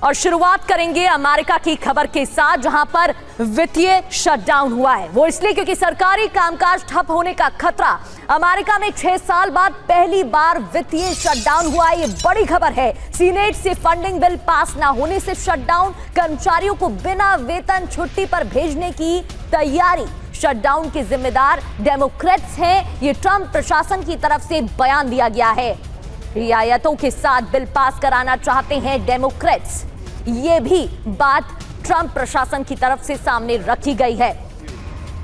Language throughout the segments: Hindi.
और शुरुआत करेंगे अमेरिका की खबर के साथ, जहां पर वित्तीय शटडाउन हुआ है। वो इसलिए क्योंकि सरकारी कामकाज ठप होने का खतरा। अमेरिका में 6 साल बाद पहली बार वित्तीय शटडाउन हुआ है। ये बड़ी खबर है। सीनेट से फंडिंग बिल पास ना होने से शटडाउन, कर्मचारियों को बिना वेतन छुट्टी पर भेजने की तैयारी। शटडाउन के जिम्मेदार डेमोक्रेट्स हैं। ये ट्रंप प्रशासन की तरफ से बयान दिया गया है। रियायतों के साथ बिल पास कराना चाहते हैं डेमोक्रेट्स। ये भी बात ट्रंप प्रशासन की तरफ से सामने रखी गई है।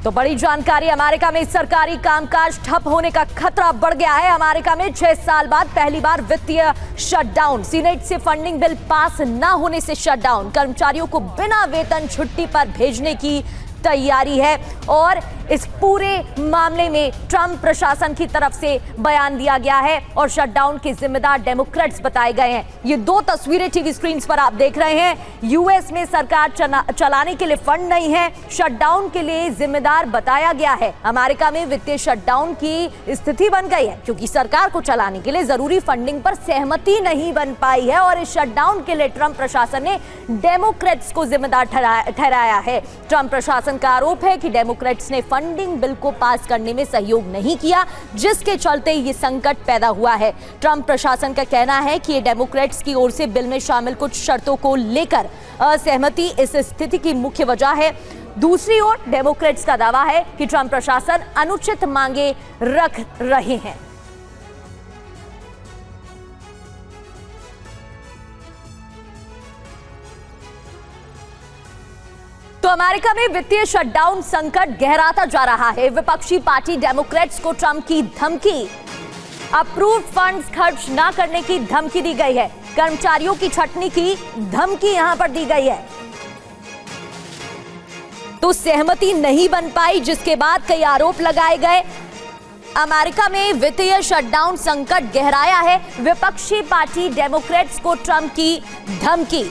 तो बड़ी जानकारी, अमेरिका में सरकारी कामकाज ठप होने का खतरा बढ़ गया है। अमेरिका में 6 साल बाद पहली बार वित्तीय शटडाउन। सीनेट से फंडिंग बिल पास ना होने से शटडाउन, कर्मचारियों को बिना वेतन छुट्टी पर भेजने की तैयारी है। और इस पूरे मामले में ट्रंप प्रशासन की तरफ से बयान दिया गया है और शटडाउन के जिम्मेदार डेमोक्रेट्स बताए गए हैं। ये 2 तस्वीरें टीवी स्क्रीन पर आप देख रहे हैं। यूएस में सरकार चलाने के लिए फंड नहीं है, शटडाउन के लिए जिम्मेदार बताया गया है। अमेरिका में वित्तीय शटडाउन की स्थिति बन गई है क्योंकि सरकार को चलाने के लिए जरूरी फंडिंग पर सहमति नहीं बन पाई है। और इस शटडाउन के लिए ट्रंप प्रशासन ने डेमोक्रेट्स को जिम्मेदार ठहराया है। ट्रंप प्रशासन का आरोप है कि डेमोक्रेट्स ने फंडिंग बिल को पास करने में सहयोग नहीं किया, जिसके चलते ये संकट पैदा हुआ है। ट्रंप प्रशासन का कहना है कि ये डेमोक्रेट्स की ओर से बिल में शामिल कुछ शर्तों को लेकर असहमति इस स्थिति की मुख्य वजह है। दूसरी ओर डेमोक्रेट्स का दावा है कि ट्रंप प्रशासन अनुचित मांगे रख रहे हैं। तो अमेरिका में वित्तीय शटडाउन संकट गहराता जा रहा है। विपक्षी पार्टी डेमोक्रेट्स को ट्रंप की धमकी, अप्रूव्ड फंड्स खर्च ना करने की धमकी दी गई है। कर्मचारियों की छटनी की धमकी यहां पर दी गई है। तो सहमति नहीं बन पाई, जिसके बाद कई आरोप लगाए गए। अमेरिका में वित्तीय शटडाउन संकट गहराया है। विपक्षी पार्टी डेमोक्रेट्स को ट्रंप की धमकी।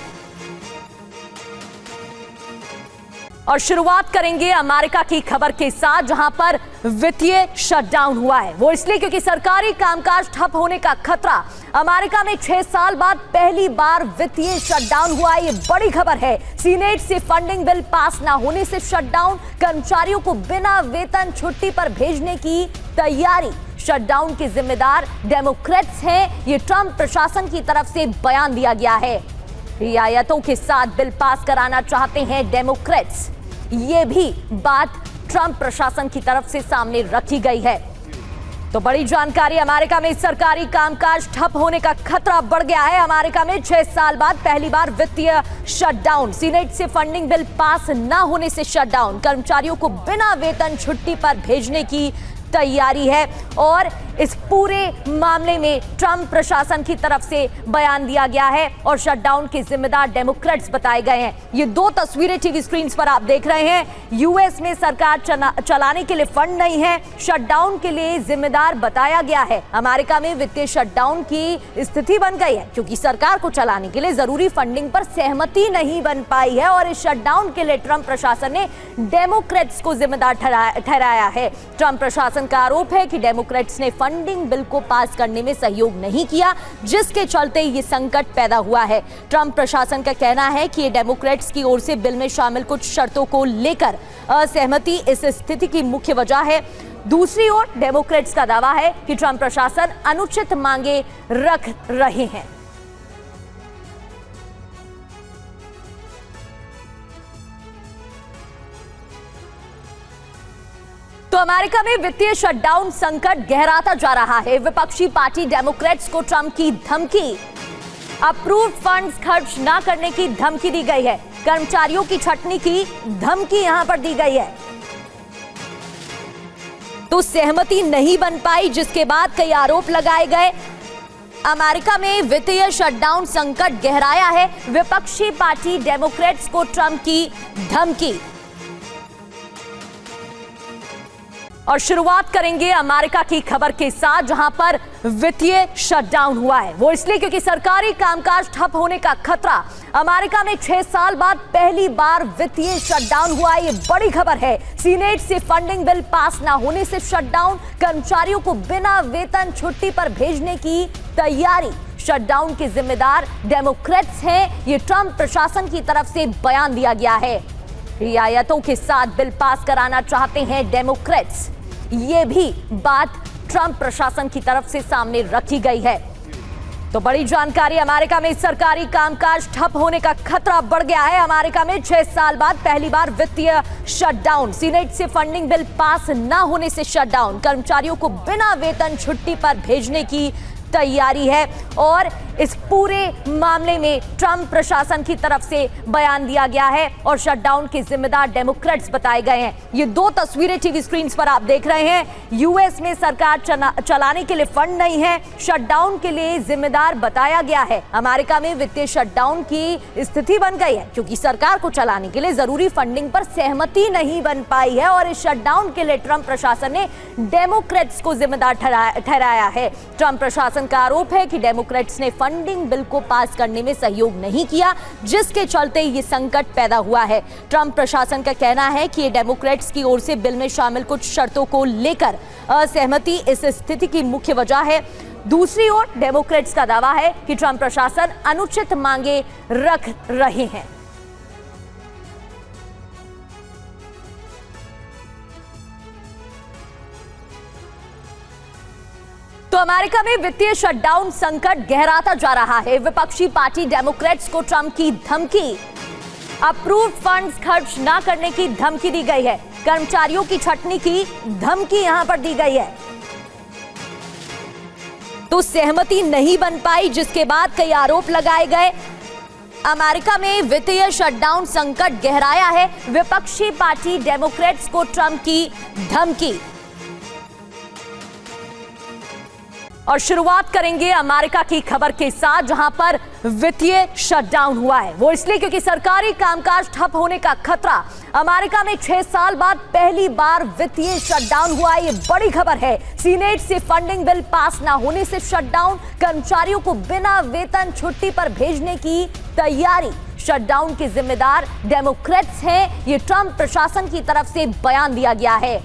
और शुरुआत करेंगे अमेरिका की खबर के साथ, जहां पर वित्तीय शटडाउन हुआ है। वो इसलिए क्योंकि सरकारी कामकाज ठप होने का खतरा। अमेरिका में 6 साल बाद पहली बार वित्तीय शटडाउन हुआ है। ये बड़ी खबर है। सीनेट से फंडिंग बिल पास ना होने से शटडाउन, कर्मचारियों को बिना वेतन छुट्टी पर भेजने की तैयारी। शटडाउन के जिम्मेदार डेमोक्रेट्स हैं। ये ट्रंप प्रशासन की तरफ से बयान दिया गया है। रियायतों के साथ बिल पास कराना चाहते हैं डेमोक्रेट्स। ये भी बात ट्रंप प्रशासन की तरफ से सामने रखी गई है। तो बड़ी जानकारी, अमेरिका में सरकारी कामकाज ठप होने का खतरा बढ़ गया है। अमेरिका में 6 साल बाद पहली बार वित्तीय शटडाउन। सीनेट से फंडिंग बिल पास ना होने से शटडाउन, कर्मचारियों को बिना वेतन छुट्टी पर भेजने की तैयारी है। और इस पूरे मामले में ट्रंप प्रशासन की तरफ से बयान दिया गया है और शटडाउन के जिम्मेदार डेमोक्रेट्स बताए गए हैं। ये 2 तस्वीरें टीवी स्क्रीन पर आप देख रहे हैं। यूएस में सरकार चलाने के लिए फंड नहीं है, शटडाउन के लिए जिम्मेदार बताया गया है। अमेरिका में वित्तीय शटडाउन की स्थिति बन गई है क्योंकि सरकार को चलाने के लिए जरूरी फंडिंग पर सहमति नहीं बन पाई है। और इस शटडाउन के लिए ट्रंप प्रशासन ने डेमोक्रेट्स को जिम्मेदार ठहराया है। ट्रंप प्रशासन का आरोप है कि डेमोक्रेट्स ने फंडिंग बिल को पास करने में सहयोग नहीं किया, जिसके चलते ये संकट पैदा हुआ है। ट्रंप प्रशासन का कहना है कि ये डेमोक्रेट्स की ओर से बिल में शामिल कुछ शर्तों को लेकर असहमति इस स्थिति की मुख्य वजह है। दूसरी ओर डेमोक्रेट्स का दावा है कि ट्रंप प्रशासन अनुचित मांगे रख रहे हैं। तो अमेरिका में वित्तीय शटडाउन संकट गहराता जा रहा है। विपक्षी पार्टी डेमोक्रेट्स को ट्रंप की धमकी, अप्रूव्ड फंड्स खर्च ना करने की धमकी दी गई है। कर्मचारियों की छटनी की धमकी यहां पर दी गई है। तो सहमति नहीं बन पाई, जिसके बाद कई आरोप लगाए गए। अमेरिका में वित्तीय शटडाउन संकट गहराया है। विपक्षी पार्टी डेमोक्रेट्स को ट्रंप की धमकी। और शुरुआत करेंगे अमेरिका की खबर के साथ, जहां पर वित्तीय शटडाउन हुआ है। वो इसलिए क्योंकि सरकारी कामकाज ठप होने का खतरा। अमेरिका में 6 साल बाद पहली बार वित्तीय शटडाउन हुआ है। ये बड़ी खबर है। सीनेट से फंडिंग बिल पास ना होने से शटडाउन, कर्मचारियों को बिना वेतन छुट्टी पर भेजने की तैयारी। शटडाउन के जिम्मेदार डेमोक्रेट्स हैं, ये ट्रंप प्रशासन की तरफ से बयान दिया गया है। रियायतों के साथ बिल पास कराना चाहते हैं डेमोक्रेट्स, ये भी बात ट्रंप प्रशासन की तरफ से सामने रखी गई है। तो बड़ी जानकारी, अमेरिका में सरकारी कामकाज ठप होने का खतरा बढ़ गया है। अमेरिका में 6 साल बाद पहली बार वित्तीय शटडाउन, सीनेट से फंडिंग बिल पास न होने से शटडाउन, कर्मचारियों को बिना वेतन छुट्टी पर भेजने की तैयारी है और इस पूरे मामले में ट्रंप प्रशासन की तरफ से बयान दिया गया है और शटडाउन के जिम्मेदार डेमोक्रेट्स बताए गए हैं। ये 2 तस्वीरें टीवी स्क्रीन पर आप देख रहे हैं। यूएस में सरकार चलाने के लिए फंड नहीं है, शटडाउन के लिए जिम्मेदार बताया गया है। अमेरिका में वित्तीय शटडाउन की स्थिति बन गई है क्योंकि सरकार को चलाने के लिए जरूरी फंडिंग पर सहमति नहीं बन पाई है और इस शटडाउन के लिए ट्रंप प्रशासन ने डेमोक्रेट्स को जिम्मेदार ठहराया है। ट्रंप प्रशासन का आरोप है कि डेमोक्रेट्स ने फंडिंग बिल को पास करने में सहयोग नहीं किया, जिसके चलते ये संकट पैदा हुआ है। ट्रंप प्रशासन का कहना है कि ये डेमोक्रेट्स की ओर से बिल में शामिल कुछ शर्तों को लेकर असहमति इस स्थिति की मुख्य वजह है। दूसरी ओर डेमोक्रेट्स का दावा है कि ट्रंप प्रशासन अनुचित मांगे रख रहे हैं। तो अमेरिका में वित्तीय शटडाउन संकट गहराता जा रहा है। विपक्षी पार्टी डेमोक्रेट्स को ट्रंप की धमकी, अप्रूव्ड फंड्स खर्च ना करने की धमकी दी गई है। कर्मचारियों की छटनी की धमकी यहां पर दी गई है। तो सहमति नहीं बन पाई, जिसके बाद कई आरोप लगाए गए। अमेरिका में वित्तीय शटडाउन संकट गहराया है। विपक्षी पार्टी डेमोक्रेट्स को ट्रंप की धमकी। और शुरुआत करेंगे अमेरिका की खबर के साथ, जहां पर वित्तीय शटडाउन हुआ है। वो इसलिए क्योंकि सरकारी कामकाज ठप होने का खतरा। अमेरिका में 6 साल बाद पहली बार वित्तीय शटडाउन हुआ है। ये बड़ी खबर है। सीनेट से फंडिंग बिल पास ना होने से शटडाउन, कर्मचारियों को बिना वेतन छुट्टी पर भेजने की तैयारी। शटडाउन के जिम्मेदार डेमोक्रेट्स हैं, ये ट्रंप प्रशासन की तरफ से बयान दिया गया है।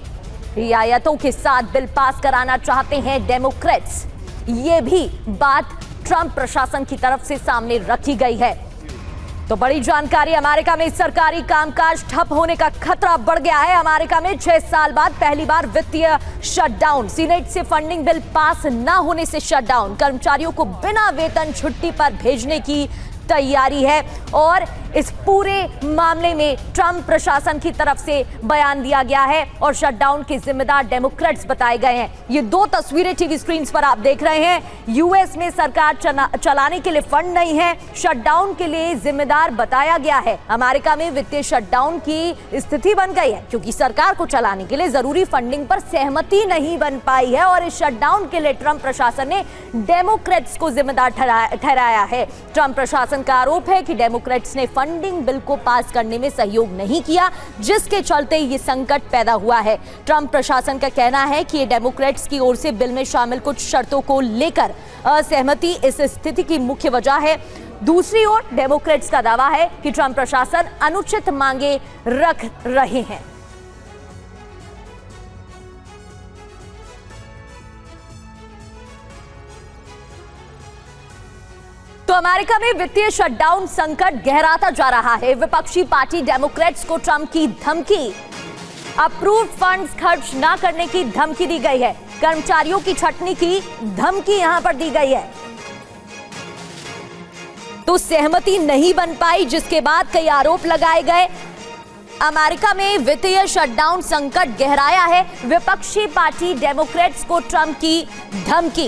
रियायतों के साथ बिल पास कराना चाहते हैं डेमोक्रेट्स, ये भी बात ट्रंप प्रशासन की तरफ से सामने रखी गई है। तो बड़ी जानकारी, अमेरिका में सरकारी कामकाज ठप होने का खतरा बढ़ गया है। अमेरिका में 6 साल बाद पहली बार वित्तीय शटडाउन, सीनेट से फंडिंग बिल पास न होने से शटडाउन, कर्मचारियों को बिना वेतन छुट्टी पर भेजने की तैयारी है और इस पूरे मामले में ट्रंप प्रशासन की तरफ से बयान दिया गया है और शटडाउन के जिम्मेदार डेमोक्रेट्स बताए गए हैं। ये 2 तस्वीरें टीवी स्क्रीन पर आप देख रहे हैं। यूएस में सरकार चलाने के लिए फंड नहीं है, शटडाउन के लिए जिम्मेदार बताया गया है। अमेरिका में वित्तीय शटडाउन की स्थिति बन गई है क्योंकि सरकार को चलाने के लिए जरूरी फंडिंग पर सहमति नहीं बन पाई है और इस शटडाउन के लिए ट्रंप प्रशासन ने डेमोक्रेट्स को जिम्मेदार ठहराया है। ट्रंप प्रशासन का आरोप है कि डेमोक्रेट्स ने फंडिंग बिल को पास करने में सहयोग नहीं किया, जिसके चलते ये संकट पैदा हुआ है। ट्रंप प्रशासन का कहना है कि ये डेमोक्रेट्स की ओर से बिल में शामिल कुछ शर्तों को लेकर असहमति इस स्थिति की मुख्य वजह है। दूसरी ओर डेमोक्रेट्स का दावा है कि ट्रंप प्रशासन अनुचित मांगे रख रहे हैं। तो अमेरिका में वित्तीय शटडाउन संकट गहराता जा रहा है। विपक्षी पार्टी डेमोक्रेट्स को ट्रंप की धमकी, अप्रूव्ड फंड्स खर्च ना करने की धमकी दी गई है। कर्मचारियों की छटनी की धमकी यहां पर दी गई है। तो सहमति नहीं बन पाई, जिसके बाद कई आरोप लगाए गए। अमेरिका में वित्तीय शटडाउन संकट गहराया है। विपक्षी पार्टी डेमोक्रेट्स को ट्रंप की धमकी।